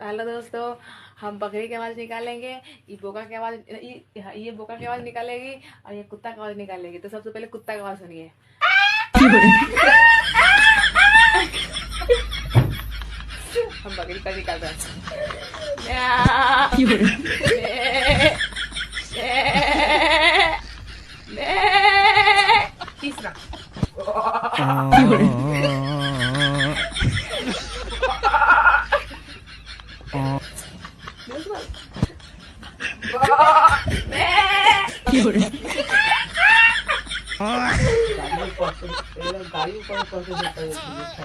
Hello दोस्तों, हम बकरी की आवाज निकालेंगे, ये बोका की आवाज, ये बोका की आवाज निकालेगी और ये कुत्ता की आवाज निकालेगी। तो सबसे पहले कुत्ता की आवाज सुनिए। हम बकरी का निकाल रहे हैं। तीसरा गाड़ी